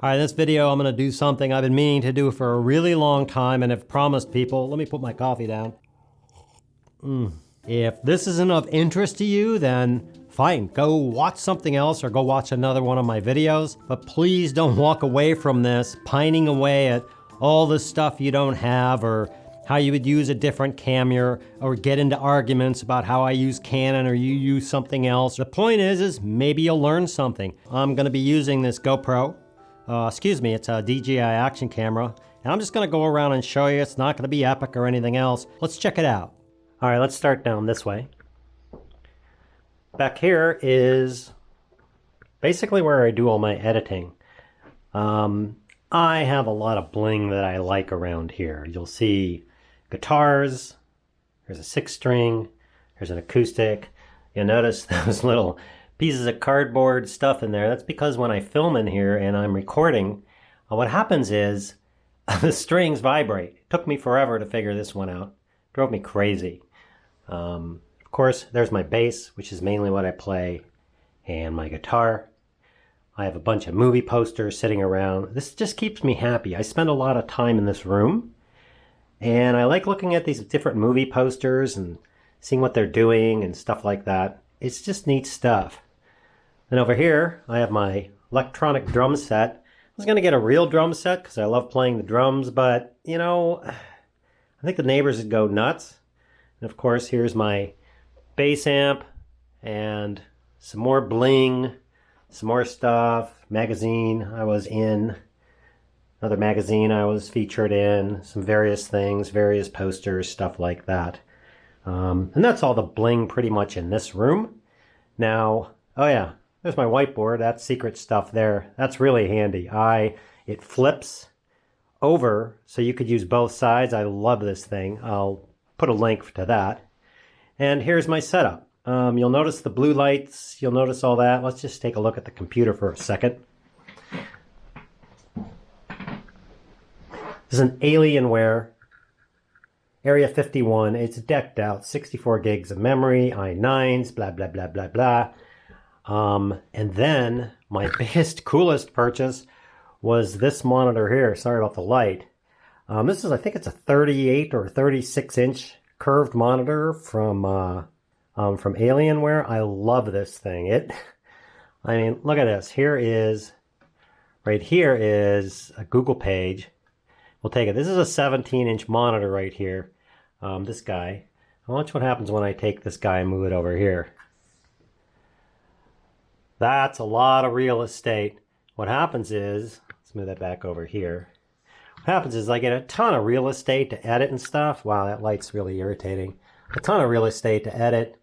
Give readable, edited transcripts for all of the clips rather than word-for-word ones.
Alright, this video I'm going to do something I've been meaning to do for a really long time and have promised people. Let me put my coffee down. If this isn't of interest to you, then fine. Go watch something else or go watch another one of my videos. But please don't walk away from this pining away at all the stuff you don't have or how you would use a different camera or get into arguments about how I use Canon or you use something else. The point is maybe you'll learn something. I'm going to be using this GoPro. It's a DJI action camera. And I'm just going to go around and show you. It's not going to be epic or anything else. Let's check it out. All right, let's start down this way. Back here is basically where I do all my editing. I have a lot of bling that I like around here. You'll see guitars. There's a 6-string. There's an acoustic. You'll notice those little pieces of cardboard stuff in there. That's because when I film in here and I'm recording, what happens is the strings vibrate. It took me forever to figure this one out. It drove me crazy. Of course, there's my bass, which is mainly what I play, and my guitar. I have a bunch of movie posters sitting around. This just keeps me happy. I spend a lot of time in this room, and I like looking at these different movie posters and seeing what they're doing and stuff like that. It's just neat stuff. And over here, I have my electronic drum set. I was going to get a real drum set because I love playing the drums, but, you know, I think the neighbors would go nuts. And of course, here's my bass amp and some more bling, some more stuff, magazine I was in, another magazine I was featured in, some various things, various posters, stuff like that. And that's all the bling pretty much in this room. Now, oh yeah. There's my whiteboard. That's secret stuff there. That's really handy. It flips over so you could use both sides. I love this thing. I'll put a link to that. And here's my setup. You'll notice the blue lights. You'll notice all that. Let's just take a look at the computer for a second. This is an Alienware Area-51. It's decked out. 64 gigs of memory, i9s, blah, blah, blah, blah, blah. And then my biggest, coolest purchase was this monitor here. Sorry about the light. This is, I think it's a 38 or 36 inch curved monitor from Alienware. I love this thing. I mean, look at this. Right here is a Google page. We'll take it. This is a 17 inch monitor right here. This guy. Watch what happens when I take this guy and move it over here. That's a lot of real estate. What happens is, let's move that back over here. What happens is I get a ton of real estate to edit and stuff. Wow, that light's really irritating. A ton of real estate to edit.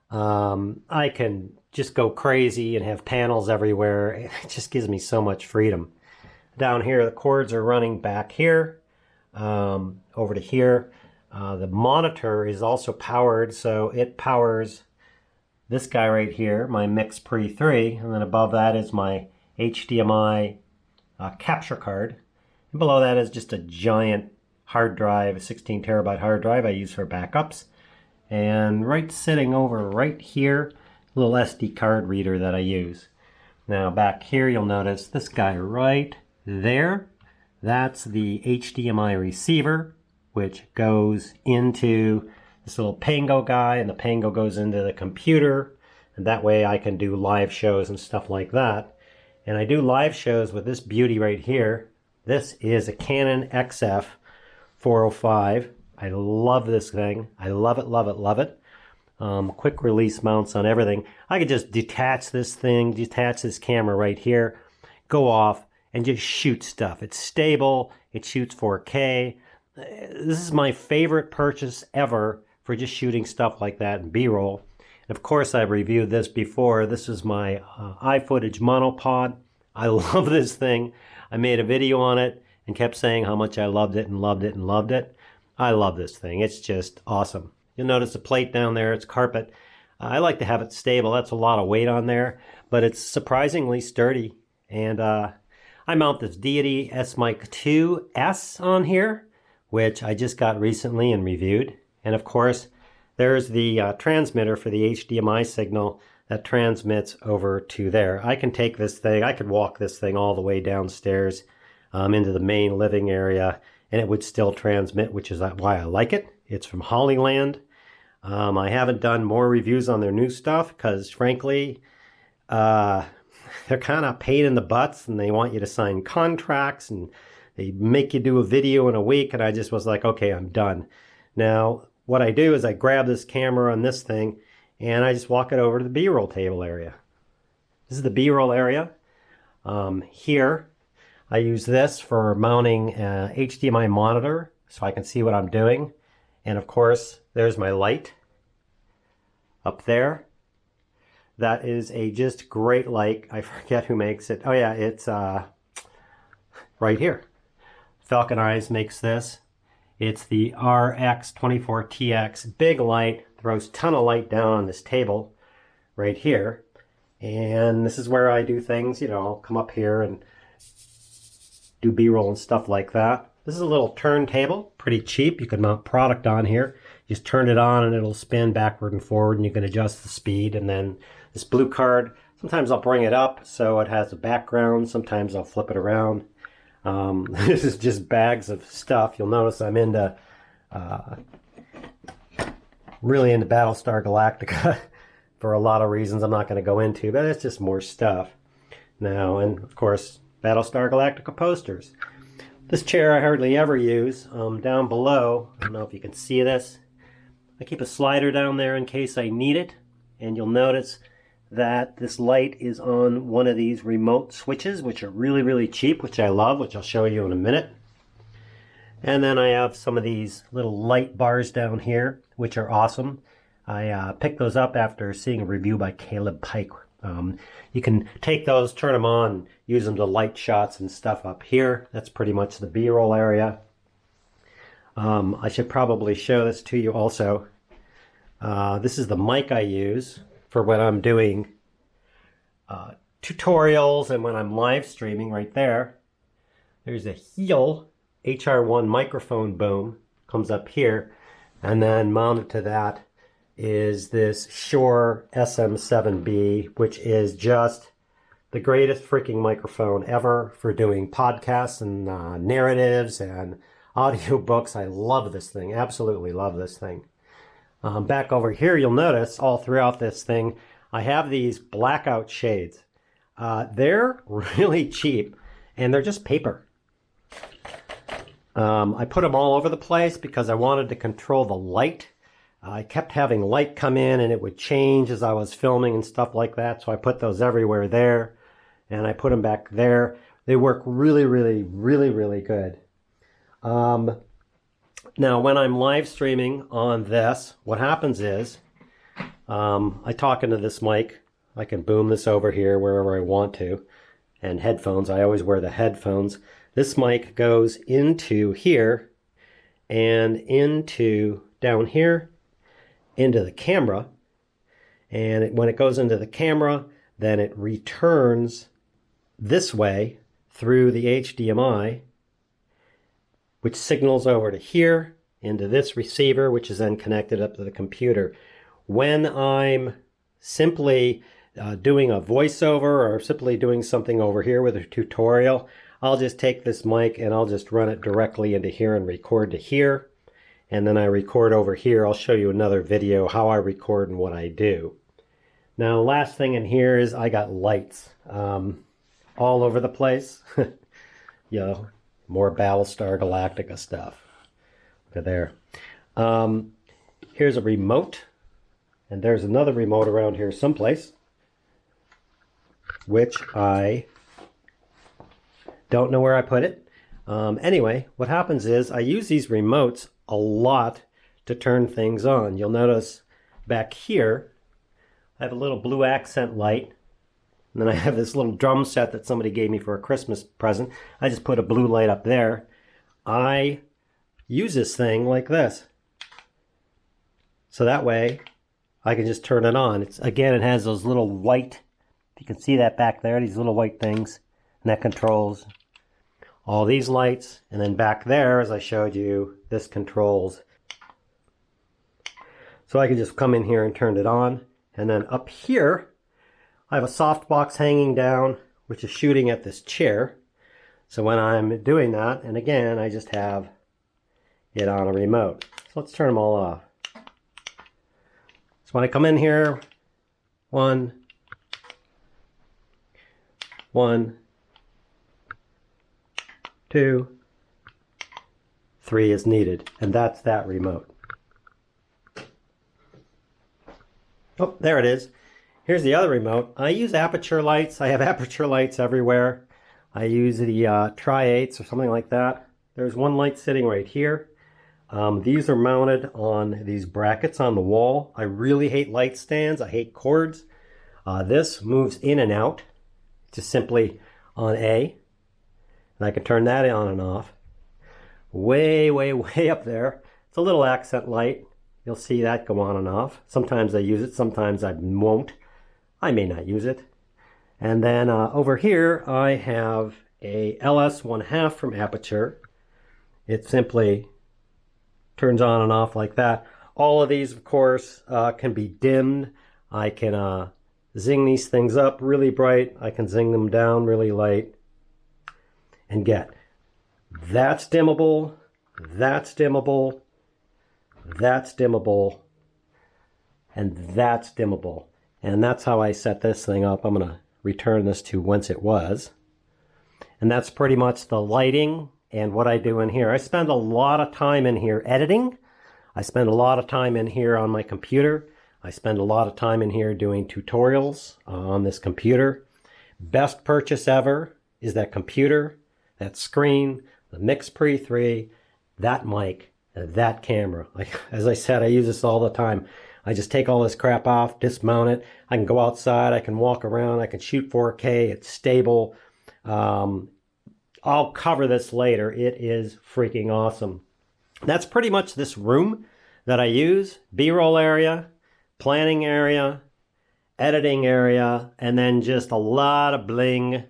I can just go crazy and have panels everywhere. It just gives me so much freedom. Down here, the cords are running back here, over to here. The monitor is also powered, so it powers this guy right here, my Mix Pre 3, and then above that is my HDMI capture card. And below that is just a giant hard drive, a 16 terabyte hard drive I use for backups. And right sitting over right here, a little SD card reader that I use. Now back here you'll notice this guy right there. That's the HDMI receiver, which goes into this little Pengo guy, and the Pengo goes into the computer, and that way I can do live shows and stuff like that. And I do live shows with this beauty right here. This is a Canon XF 405. I love this thing. I love it, love it, love it. Quick release mounts on everything. I could just detach this thing, detach this camera right here, go off, and just shoot stuff. It's stable. It shoots 4K. This is my favorite purchase ever for just shooting stuff like that in B-roll. And of course, I've reviewed this before. This is my iFootage monopod. I love this thing. I made a video on it and kept saying how much I loved it and loved it and loved it. I love this thing. It's just awesome. You'll notice the plate down there. It's carpet. I like to have it stable. That's a lot of weight on there, but it's surprisingly sturdy. And I mount this DJI S-Mic 2S on here, which I just got recently and reviewed. And of course, there's the transmitter for the HDMI signal that transmits over to there. I can take this thing, I could walk this thing all the way downstairs into the main living area, and it would still transmit, which is why I like it. It's from Hollyland. I haven't done more reviews on their new stuff because, frankly, they're kind of pain in the butts, and they want you to sign contracts, and they make you do a video in a week, and I just was like, okay, I'm done. Now, what I do is I grab this camera on this thing, and I just walk it over to the B-roll table area. This is the B-roll area. Here, I use this for mounting a HDMI monitor so I can see what I'm doing. And of course, there's my light up there. That is a just great light. I forget who makes it. Oh yeah, it's right here. Falcon Eyes makes this. It's the RX24TX big light. Throws a ton of light down on this table right here. And this is where I do things, you know, I'll come up here and do B-roll and stuff like that. This is a little turntable, pretty cheap. You can mount product on here. You just turn it on and it'll spin backward and forward, and you can adjust the speed. And then this blue card, sometimes I'll bring it up so it has a background. Sometimes I'll flip it around. This is just bags of stuff. You'll notice I'm into really into Battlestar Galactica for a lot of reasons I'm not going to go into, but it's just more stuff. Now, and of course, Battlestar Galactica posters. This chair I hardly ever use. Down below, I don't know if you can see this, I keep a slider down there in case I need it, and you'll notice that this light is on one of these remote switches, which are really, really cheap, which I love, which I'll show you in a minute. And then I have some of these little light bars down here, which are awesome. I picked those up after seeing a review by Caleb Pike. You can take those, turn them on, use them to light shots and stuff up here. That's pretty much the B-roll area. I should probably show this to you also. This is the mic I use for when I'm doing tutorials and when I'm live streaming right there. There's a Heil HR1 microphone boom, comes up here, and then mounted to that is this Shure SM7B, which is just the greatest freaking microphone ever for doing podcasts and narratives and audiobooks. I love this thing, absolutely love this thing. Back over here, you'll notice all throughout this thing, I have these blackout shades. They're really cheap, and they're just paper. I put them all over the place because I wanted to control the light. I kept having light come in and it would change as I was filming and stuff like that. So I put those everywhere there, and I put them back there. They work really, really, really, really good. Now, when I'm live streaming on this, what happens is I talk into this mic. I can boom this over here wherever I want to. And headphones, I always wear the headphones. This mic goes into here and into down here into the camera. And when it goes into the camera, then it returns this way through the HDMI, which signals over to here into this receiver, which is then connected up to the computer. When I'm simply doing a voiceover or simply doing something over here with a tutorial, I'll just take this mic and I'll just run it directly into here and record to here. And then I record over here. I'll show you another video how I record and what I do. Now, last thing in here is I got lights all over the place. You know, more Battlestar Galactica stuff. Look at there. Here's a remote. And there's another remote around here someplace, which I don't know where I put it. Anyway, what happens is I use these remotes a lot to turn things on. You'll notice back here, I have a little blue accent light. And then I have this little drum set that somebody gave me for a Christmas present. I just put a blue light up there. I use this thing like this. So that way, I can just turn it on. Again, it has those little white, you can see that back there, these little white things, and that controls all these lights. And then back there, as I showed you, this controls. So I can just come in here and turn it on. And then up here, I have a softbox hanging down, which is shooting at this chair. So when I'm doing that, and again, I just have it on a remote. So let's turn them all off. So when I come in here, 1, 2, 3 is needed, and that's that remote. Oh, there it is. Here's the other remote. I use Aputure lights. I have Aputure lights everywhere. I use the Tri-8s or something like that. There's one light sitting right here. These are mounted on these brackets on the wall. I really hate light stands. I hate cords. This moves in and out, just simply on A. And I can turn that on and off. Way, way, way up there. It's a little accent light. You'll see that go on and off. Sometimes I use it, sometimes I won't. I may not use it. And then over here, I have a LS1/2 from Aputure. It simply turns on and off like that. All of these, of course, can be dimmed. I can zing these things up really bright. I can zing them down really light. And get, that's dimmable, that's dimmable, that's dimmable, and that's dimmable. And that's how I set this thing up. I'm going to return this to whence it was. And that's pretty much the lighting and what I do in here. I spend a lot of time in here editing. I spend a lot of time in here on my computer. I spend a lot of time in here doing tutorials on this computer. Best purchase ever is that computer, that screen, the MixPre 3, that mic, and that camera. As I said, I use this all the time. I just take all this crap off, dismount it. I can go outside, I can walk around, I can shoot 4K, it's stable. I'll cover this later. It is freaking awesome. That's pretty much this room that I use. B-roll area, planning area, editing area, and then just a lot of bling.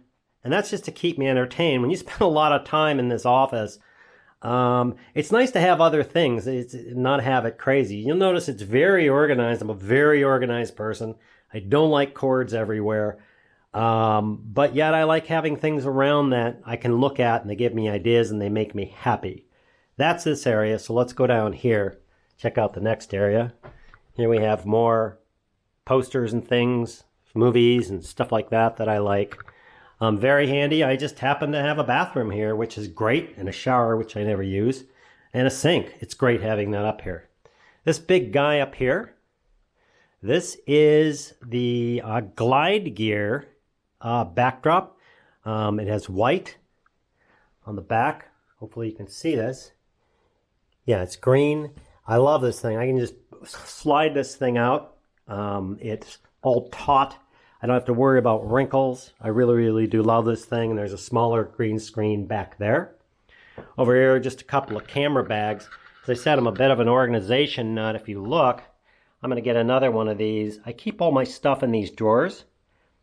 And that's just to keep me entertained. When you spend a lot of time in this office, it's nice to have other things, not have it crazy. You'll notice it's very organized. I'm a very organized person. I don't like cords everywhere. But yet I like having things around that I can look at and they give me ideas and they make me happy. That's this area. So let's go down here. Check out the next area. Here we have more posters and things, movies and stuff like that that I like. Very handy. I just happen to have a bathroom here, which is great, and a shower, which I never use, and a sink. It's great having that up here. This big guy up here, this is the Glide Gear backdrop. It has white on the back. Hopefully you can see this. Yeah, it's green. I love this thing. I can just slide this thing out. It's all taut. I don't have to worry about wrinkles. I really, really do love this thing. And there's a smaller green screen back there. Over here, just a couple of camera bags. As I said, I'm a bit of an organization nut. If you look, I'm going to get another one of these. I keep all my stuff in these drawers.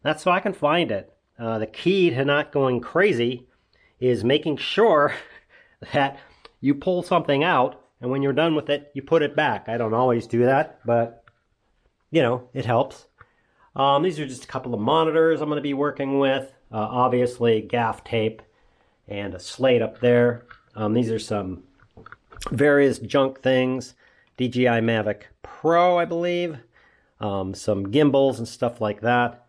That's so I can find it. The key to not going crazy is making sure that you pull something out, and when you're done with it, you put it back. I don't always do that, but, you know, it helps. These are just a couple of monitors I'm going to be working with. Obviously, gaff tape and a slate up there. These are some various junk things. DJI Mavic Pro, I believe. Some gimbals and stuff like that.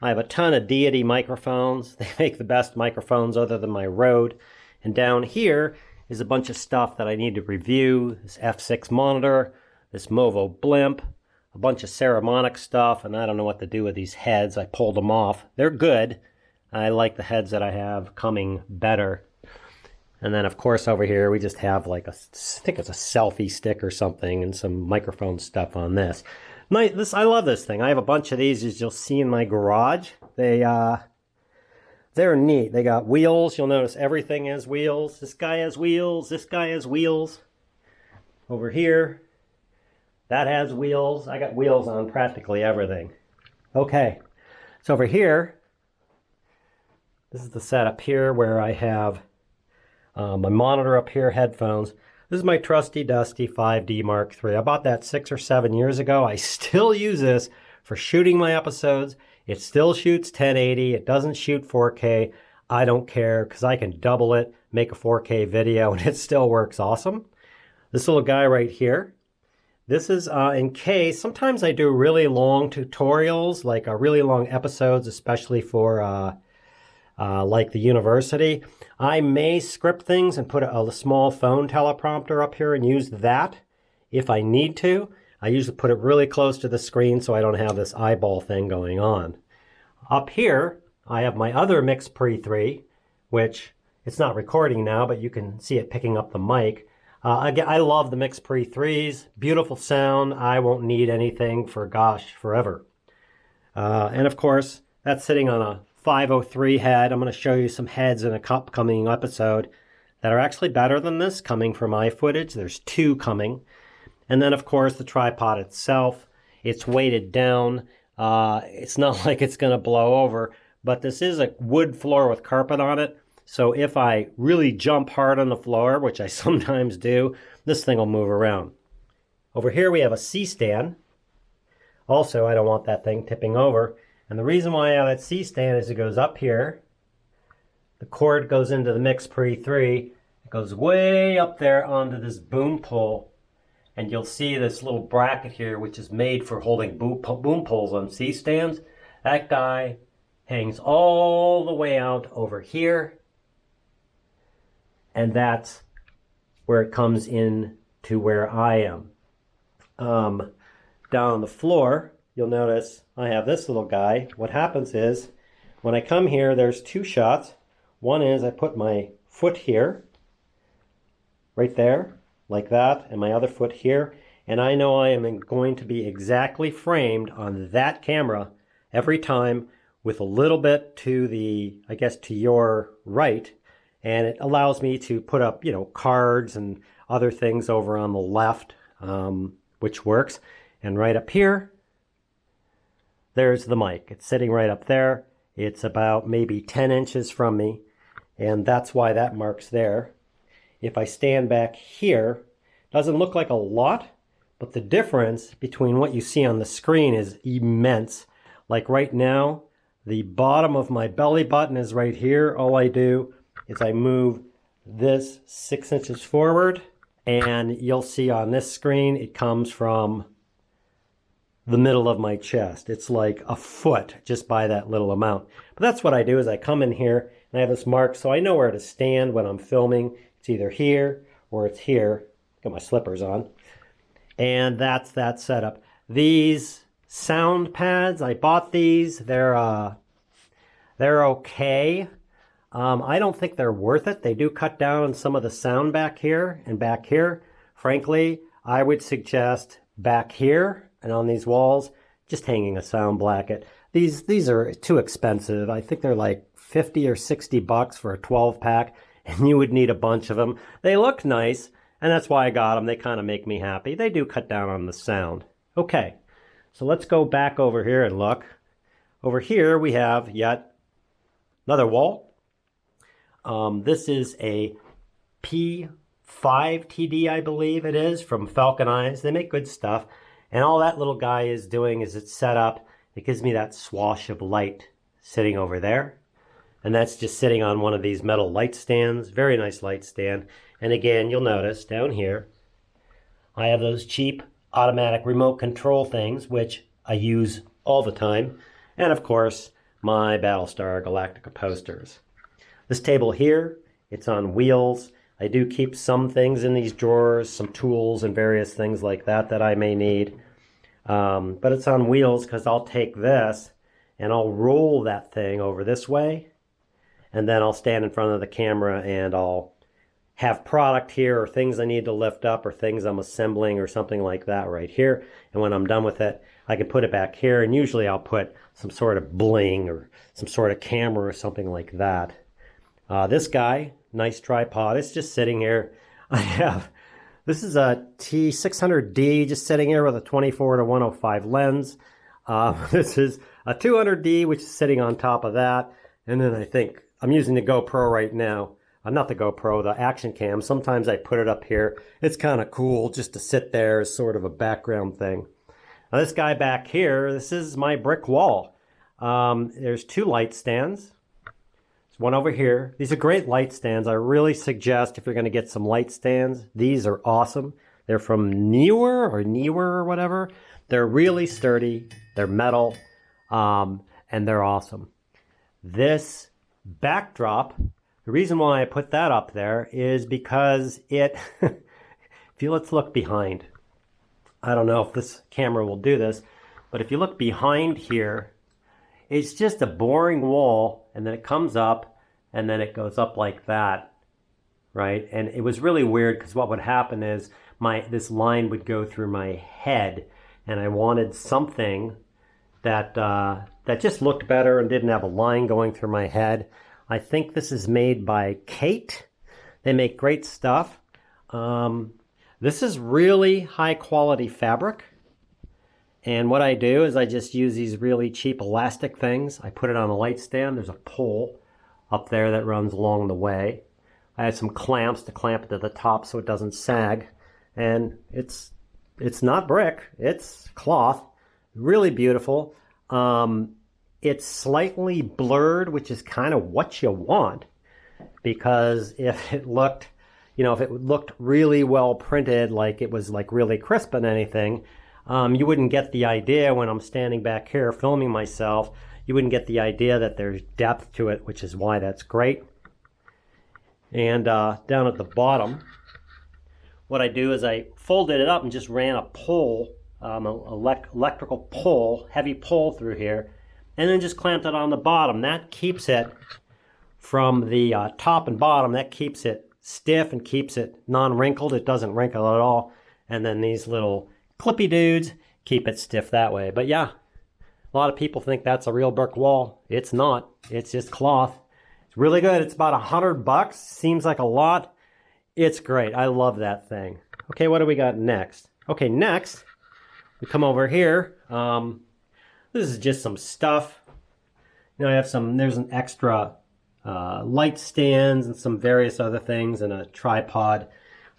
I have a ton of Deity microphones. They make the best microphones other than my Rode. And down here is a bunch of stuff that I need to review. This F6 monitor, this Movo blimp, a bunch of Ceramonic stuff, and I don't know what to do with these heads. I pulled them off. They're good. I like the heads that I have coming better. And then, of course, over here, we just have like I think it's a selfie stick or something and some microphone stuff on this. I love this thing. I have a bunch of these, as you'll see in my garage. They're neat. They got wheels. You'll notice everything has wheels. This guy has wheels. This guy has wheels. Over here, That has wheels. I got wheels on practically everything. Okay, so over here, this is the setup here where I have my monitor up here, headphones. This is my trusty dusty 5D Mark III. I bought that 6 or 7 years ago. I still use this for shooting my episodes. It still shoots 1080. It doesn't shoot 4K. I don't care because I can double it, make a 4K video, and it still works awesome. This little guy right here. This is in case, sometimes I do really long tutorials, like really long episodes, especially for like the university. I may script things and put a small phone teleprompter up here and use that if I need to. I usually put it really close to the screen so I don't have this eyeball thing going on. Up here, I have my other Mix Pre 3, which it's not recording now, but you can see it picking up the mic. Again, I love the Mix Pre 3s. Beautiful sound. I won't need anything for, gosh, forever. And of course, that's sitting on a 503 head. I'm going to show you some heads in an upcoming episode that are actually better than this, coming from iFootage. There's 2 coming. And then, of course, the tripod itself. It's weighted down. It's not like it's going to blow over, but this is a wood floor with carpet on it. So if I really jump hard on the floor, which I sometimes do, this thing will move around. Over here we have a C-stand. Also, I don't want that thing tipping over. And the reason why I have that C-stand is it goes up here. The cord goes into the Mix Pre 3. It goes way up there onto this boom pole. And you'll see this little bracket here, which is made for holding boom poles on C-stands. That guy hangs all the way out over here. And that's where it comes in to where I am. Down on the floor, you'll notice I have this little guy. What happens is, when I come here, there's 2 shots. One is I put my foot here, right there, like that, and my other foot here. And I know I am going to be exactly framed on that camera every time with a little bit to the, I guess, to your right. And it allows me to put up, you know, cards and other things over on the left, which works. And right up here, there's the mic. It's sitting right up there. It's about maybe 10 inches from me. And that's why that mark's there. If I stand back here, doesn't look like a lot, but the difference between what you see on the screen is immense. Like right now, the bottom of my belly button is right here. All I do is I move this 6 inches forward, and you'll see on this screen it comes from the middle of my chest. It's like a foot just by that little amount. But that's what I do is I come in here and I have this mark so I know where to stand when I'm filming. It's either here or it's here. Got my slippers on. And that's that setup. These sound pads, I bought these. They're okay. I don't think they're worth it. They do cut down on some of the sound back here and back here. Frankly, I would suggest back here and on these walls, just hanging a sound bracket. These are too expensive. I think they're like 50 or 60 bucks for a 12-pack, and you would need a bunch of them. They look nice, and that's why I got them. They kind of make me happy. They do cut down on the sound. Okay, so let's go back over here and look. Over here we have yet another wall. This is a P5TD, I believe it is, from Falcon Eyes. They make good stuff. And all that little guy is doing is it's set up. It gives me that swash of light sitting over there. And that's just sitting on one of these metal light stands. Very nice light stand. And again, you'll notice down here, I have those cheap automatic remote control things, which I use all the time. And of course, my Battlestar Galactica posters. This table here, it's on wheels. I do keep some things in these drawers, some tools and various things like that that I may need. But it's on wheels because I'll take this and I'll roll that thing over this way. And then I'll stand in front of the camera and I'll have product here or things I need to lift up or things I'm assembling or something like that right here. And when I'm done with it, I can put it back here. And usually I'll put some sort of bling or some sort of camera or something like that. This guy, nice tripod, it's just sitting here. I have This is a T600D just sitting here with a 24-105 lens. This is a 200D, which is sitting on top of that. And then I think I'm using the GoPro right now. Not the GoPro, the action cam. Sometimes I put it up here. It's kind of cool just to sit there as sort of a background thing. Now this guy back here, this is my brick wall. There's 2 light stands. There's one over here. These are great light stands. I really suggest if you're going to get some light stands, these are awesome. They're from Newer or whatever. They're really sturdy. They're metal, and they're awesome. This backdrop, the reason why I put that up there is because it, let's look behind. I don't know if this camera will do this, but if you look behind here, it's just a boring wall, and then it comes up, and then it goes up like that, right? And it was really weird because what would happen is this line would go through my head, and I wanted something that that just looked better and didn't have a line going through my head. I think this is made by Kate. They make great stuff. This is really high quality fabric. And what I do is I just use these really cheap elastic things. I put it on a light stand. There's a pole up there that runs along the way. I have some clamps to clamp it to the top so it doesn't sag. And it's not brick, it's cloth. Really beautiful. It's slightly blurred, which is kind of what you want, because if it looked, if it looked really well printed, like it was like really crisp and anything, you wouldn't get the idea when I'm standing back here filming myself. You wouldn't get the idea that there's depth to it, which is why that's great. And down at the bottom, what I do is I folded it up and just ran a pole, electrical pole, heavy pole through here, and then just clamped it on the bottom. That keeps it from the top and bottom. That keeps it stiff and keeps it non-wrinkled. It doesn't wrinkle at all. And then these little clippy dudes keep it stiff that way. But yeah, a lot of people think that's a real brick wall. It's not. It's just cloth. It's really good. It's about $100. Seems like a lot. It's great. I love that thing. Okay, what do we got next? Okay, next, we come over here. This is just some stuff. I have there's an extra light stands and some various other things and a tripod.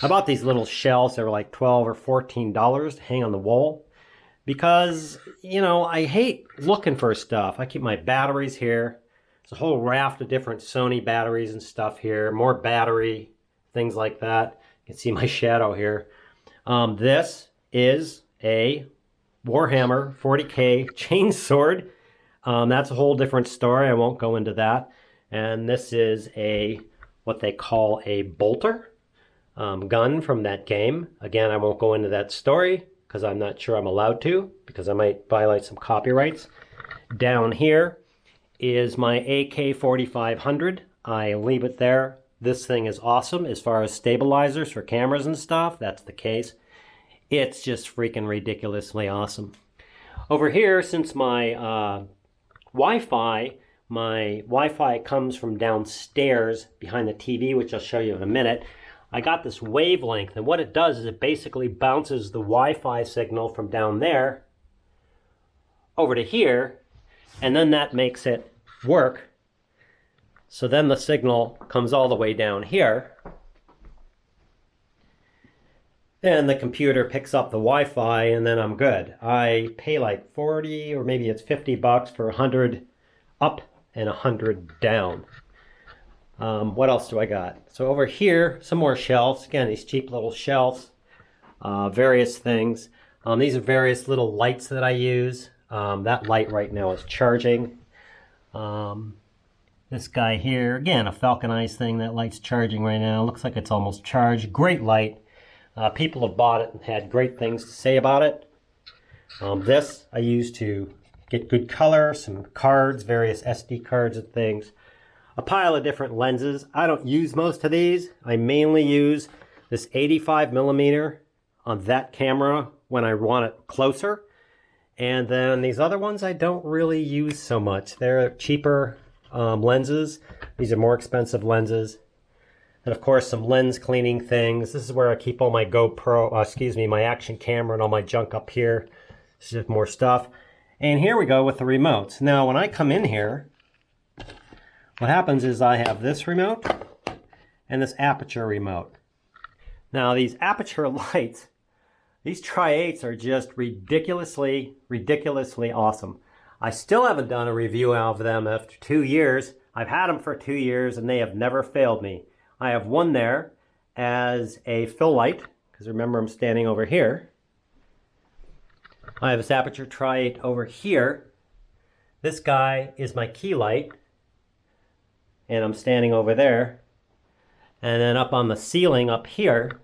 I bought these little shelves. They were like $12 or $14 to hang on the wall because, I hate looking for stuff. I keep my batteries here. There's a whole raft of different Sony batteries and stuff here. More battery, things like that. You can see my shadow here. This is a Warhammer 40K chainsword. That's a whole different story. I won't go into that. And this is what they call a bolter gun from that game. Again, I won't go into that story because I'm not sure I'm allowed to, because I might violate some copyrights. Down here is my AK-4500. I leave it there. This thing is awesome as far as stabilizers for cameras and stuff. That's the case. It's just freaking ridiculously awesome. Over here, since my Wi-Fi comes from downstairs behind the TV, which I'll show you in a minute, I got this wavelength, and what it does is it basically bounces the Wi-Fi signal from down there over to here, and then that makes it work. So then the signal comes all the way down here, and the computer picks up the Wi-Fi, and then I'm good. I pay like 40 or maybe it's $50 for 100 up and 100 down. What else do I got? So over here, some more shelves. Again, these cheap little shelves, various things. These are various little lights that I use. That light right now is charging. This guy here, again, a Falcon thing. That light's charging right now. Looks like it's almost charged. Great light. People have bought it and had great things to say about it. This I use to get good color, some cards, various SD cards and things. A pile of different lenses. I don't use most of these. I mainly use this 85mm on that camera when I want it closer. And then these other ones I don't really use so much. They're cheaper lenses. These are more expensive lenses. And of course, some lens cleaning things. This is where I keep all my GoPro, my action camera and all my junk up here. This is just more stuff. And here we go with the remotes. Now, when I come in here, what happens is I have this remote and this Aputure remote. Now, these Aputure lights, these Tri-8s are just ridiculously awesome. I still haven't done a review of them after 2 years. I've had them for 2 years and they have never failed me. I have one there as a fill light, because remember I'm standing over here. I have this Aputure Tri-8 over here. This guy is my key light, and I'm standing over there. And then up on the ceiling up here,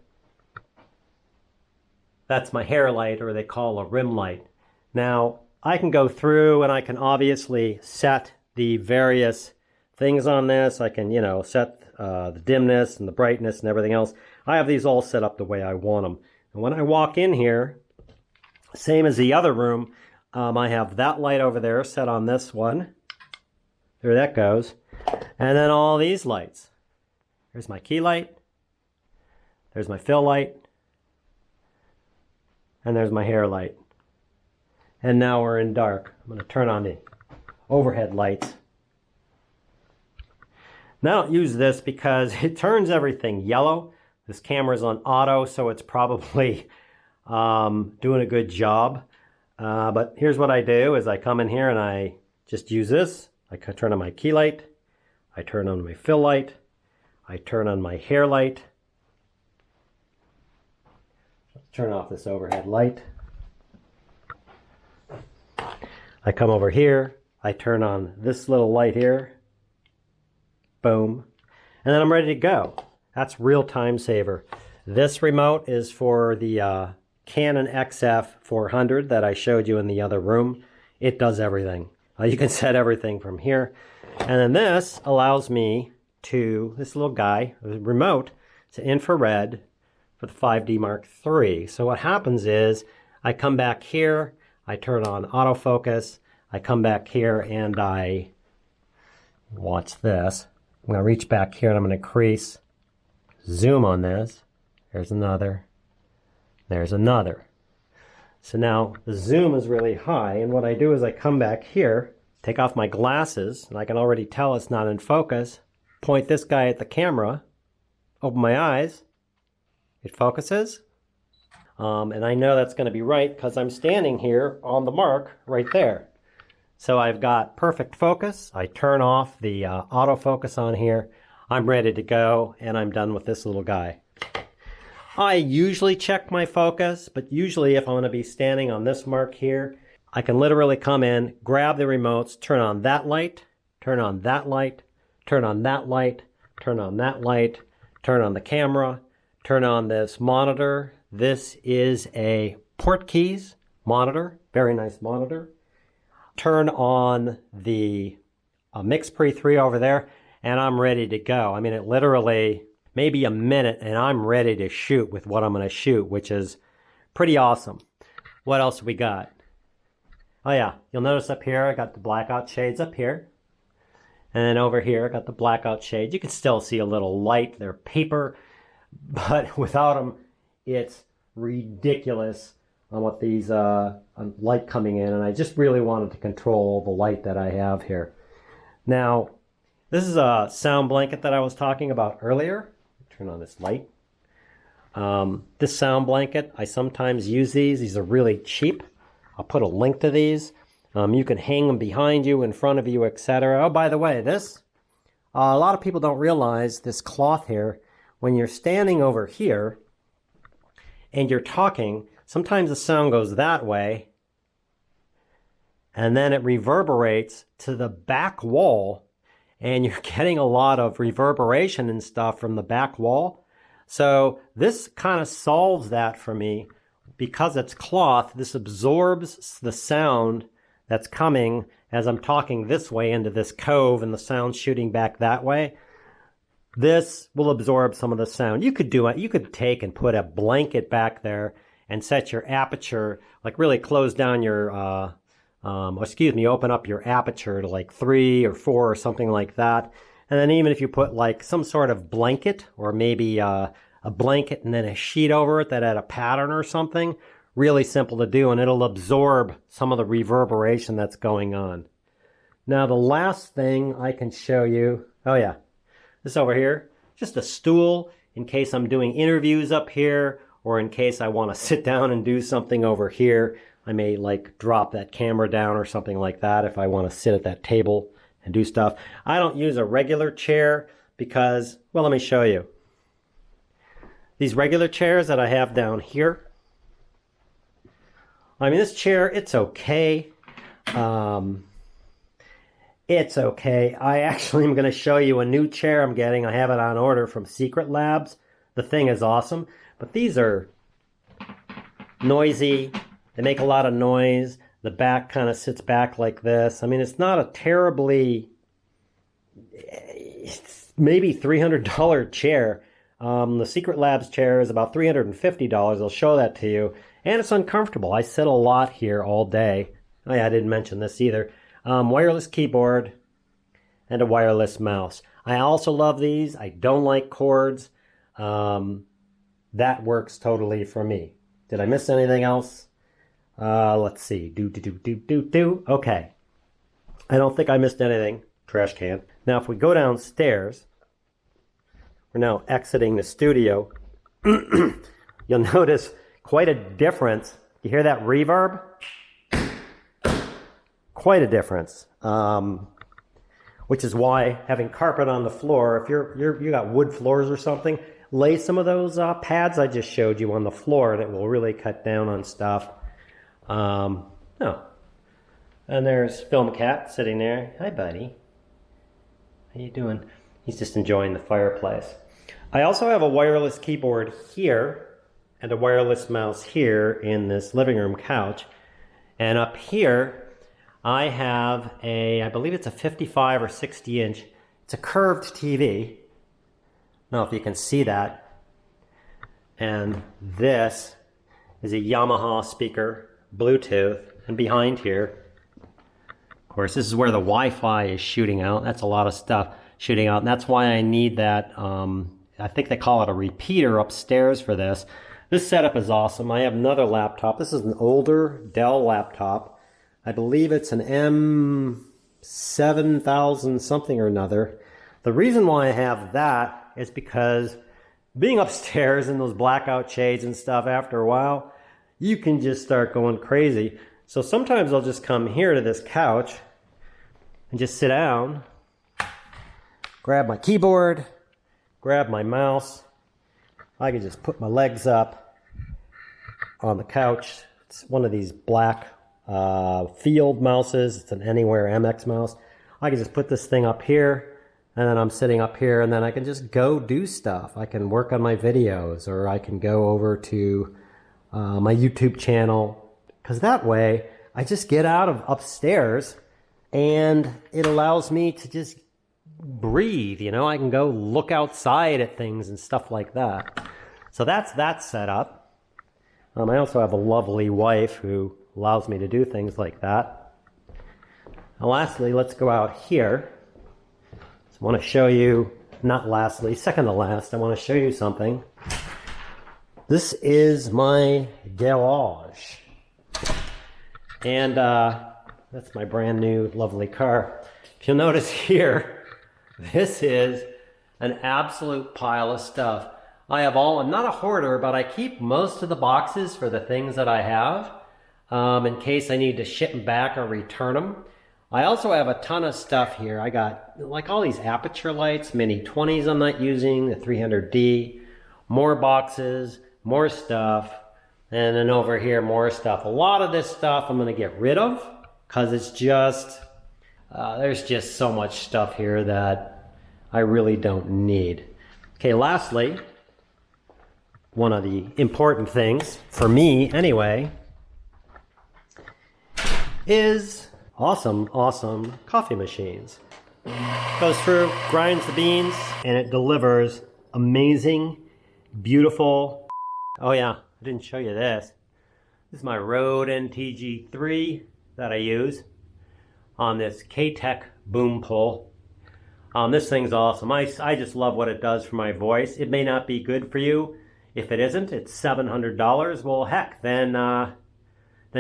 that's my hair light, or they call a rim light. Now, I can go through and I can obviously set the various things on this. I can, set the dimness and the brightness and everything else. I have these all set up the way I want them. And when I walk in here, same as the other room, I have that light over there set on this one. There that goes. And then all these lights. There's my key light. There's my fill light. And there's my hair light. And now we're in dark. I'm going to turn on the overhead lights. Now I don't use this because it turns everything yellow. This camera's on auto, so it's probably doing a good job. But here's what I do is I come in here and I just use this. I turn on my key light. I turn on my fill light. I turn on my hair light. Turn off this overhead light. I come over here. I turn on this little light here. Boom. And then I'm ready to go. That's real time saver. This remote is for the Canon XF 400 that I showed you in the other room. It does everything. You can set everything from here. And then this allows me to, this little guy, remote, to infrared for the 5D Mark III. So what happens is I come back here, I turn on autofocus, I come back here and I watch this. I'm going to reach back here and I'm going to increase zoom on this. There's another. There's another. So now the zoom is really high, and what I do is I come back here, take off my glasses, and I can already tell it's not in focus, point this guy at the camera, open my eyes, it focuses, and I know that's going to be right because I'm standing here on the mark right there. So I've got perfect focus. I turn off the autofocus on here. I'm ready to go, and I'm done with this little guy. I usually check my focus, but usually if I'm going to be standing on this mark here, I can literally come in, grab the remotes, turn on that light, turn on that light, turn on that light, turn on that light, turn on the camera, turn on this monitor. This is a Portkeys monitor, very nice monitor. Turn on the MixPre 3 over there, and I'm ready to go. I mean, it literally maybe a minute, and I'm ready to shoot with what I'm going to shoot, which is pretty awesome. What else we got? Oh yeah, you'll notice up here, I got the blackout shades up here. And then over here, I got the blackout shades. You can still see a little light. They're paper, but without them, it's ridiculous on what these light coming in, and I just really wanted to control the light that I have here. Now, this is a sound blanket that I was talking about earlier. Turn on this light. This sound blanket, I sometimes use these. These are really cheap. I'll put a link to these. You can hang them behind you, in front of you, etc. Oh, by the way, this, a lot of people don't realize this cloth here, when you're standing over here and you're talking, sometimes the sound goes that way, and then it reverberates to the back wall, and you're getting a lot of reverberation and stuff from the back wall. So this kind of solves that for me. Because it's cloth, this absorbs the sound that's coming as I'm talking this way into this cove and the sound shooting back that way. This will absorb some of the sound. You could do it. You could take and put a blanket back there and set your aperture, like really close down your, open up your aperture to like 3 or 4 or something like that. And then even if you put like some sort of blanket, or maybe a blanket and then a sheet over it that had a pattern or something, really simple to do, and it'll absorb some of the reverberation that's going on. Now the last thing I can show you, oh yeah, this over here, just a stool in case I'm doing interviews up here, or in case I want to sit down and do something over here. I may like drop that camera down or something like that if I want to sit at that table and do stuff. I don't use a regular chair because, well, let me show you. These regular chairs that I have down here, I mean, this chair, it's okay. It's okay. I actually am going to show you a new chair I'm getting. I have it on order from Secret Labs. The thing is awesome, but these are noisy. They make a lot of noise. The back kind of sits back like this. I mean, it's not a terribly, it's maybe $300 chair. The Secret Labs chair is about $350. I'll show that to you. And it's uncomfortable. I sit a lot here all day. Oh yeah, I didn't mention this either. Wireless keyboard and a wireless mouse. I also love these. I don't like cords. That works totally for me. Did I miss anything else? Let's see. Okay. I don't think I missed anything. Trash can. Now, if we go downstairs, we're now exiting the studio. You'll notice quite a difference. You hear that reverb? Quite a difference. Which is why having carpet on the floor, if you got wood floors or something, lay some of those pads I just showed you on the floor, and it will really cut down on stuff. Oh. And there's Film Cat sitting there. Hi, buddy. How you doing? He's just enjoying the fireplace. I also have a wireless keyboard here and a wireless mouse here in this living room couch. And up here, I have I believe it's a 55 or 60 inch. It's a curved TV. I don't know if you can see that. And this is a Yamaha speaker, Bluetooth. And behind here, of course, this is where the Wi-Fi is shooting out. That's a lot of stuff shooting out. And that's why I need that, I think they call it a repeater upstairs for this. This setup is awesome. I have another laptop. This is an older Dell laptop. I believe it's an M7000 something or another. The reason why I have that is because being upstairs in those blackout shades and stuff, after a while, you can just start going crazy. So sometimes I'll just come here to this couch and just sit down, grab my keyboard, grab my mouse. I can just put my legs up on the couch. It's one of these black field mouses. It's an Anywhere MX mouse. I can just put this thing up here, and then I'm sitting up here, and then I can just go do stuff. I can work on my videos, or I can go over to my YouTube channel, because that way I just get out of upstairs and it allows me to just breathe. You know, I can go look outside at things and stuff like that. So that's that setup. I also have a lovely wife who allows me to do things like that. And lastly, let's go out here. So I want to show you, not lastly, second to last, I want to show you something. This is my garage. And that's my brand new lovely car. If you'll notice here, this is an absolute pile of stuff. I have I'm not a hoarder, but I keep most of the boxes for the things that I have in case I need to ship them back or return them. I also have a ton of stuff here. I got like all these Aputure lights, Mini 20s I'm not using, the 300D, more boxes, more stuff, and then over here more stuff. A lot of this stuff I'm going to get rid of because it's just, there's just so much stuff here that I really don't need. Okay, lastly, one of the important things, for me anyway, is awesome coffee machines. Goes through, grinds the beans, and it delivers amazing, beautiful. Oh yeah, I didn't show you this. This is my Rode NTG3 that I use on this K-Tec Boompole. This thing's awesome. I just love what it does for my voice. It may not be good for you. If it isn't, it's $700. Well, heck, then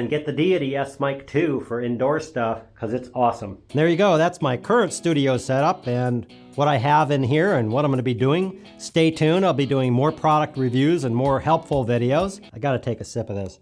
get the Deity S Mic 2 for indoor stuff, because it's awesome. There you go. That's my current studio setup and what I have in here and what I'm going to be doing. Stay tuned. I'll be doing more product reviews and more helpful videos. I got to take a sip of this.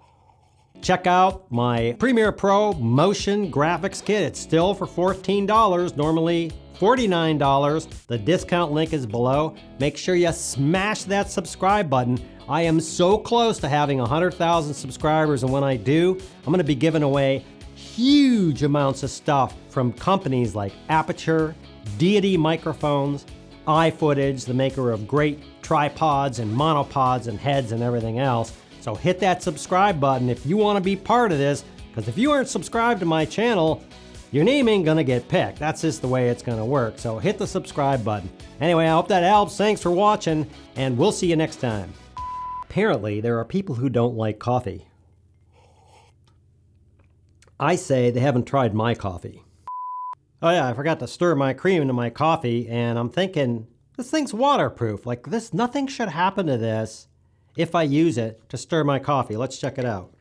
Check out my Premiere Pro Motion Graphics Kit. It's still for $14, normally $49. The discount link is below. Make sure you smash that subscribe button. I am so close to having 100,000 subscribers, and when I do, I'm going to be giving away huge amounts of stuff from companies like Aputure, Deity Microphones, iFootage, the maker of great tripods and monopods and heads and everything else. So hit that subscribe button if you want to be part of this, because if you aren't subscribed to my channel, your name ain't gonna get picked. That's just the way it's gonna work. So hit the subscribe button. Anyway, I hope that helps. Thanks for watching, and we'll see you next time. Apparently, there are people who don't like coffee. I say they haven't tried my coffee. Oh yeah, I forgot to stir my cream into my coffee, and I'm thinking, this thing's waterproof. Like this, nothing should happen to this if I use it to stir my coffee. Let's check it out.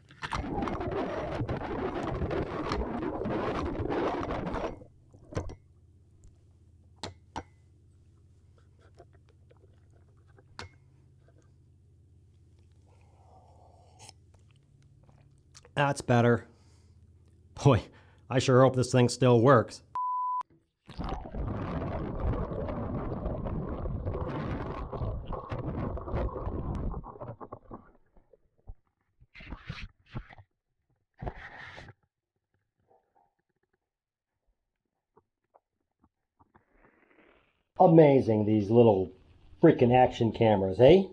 That's better. Boy, I sure hope this thing still works. Amazing, these little freaking action cameras, eh?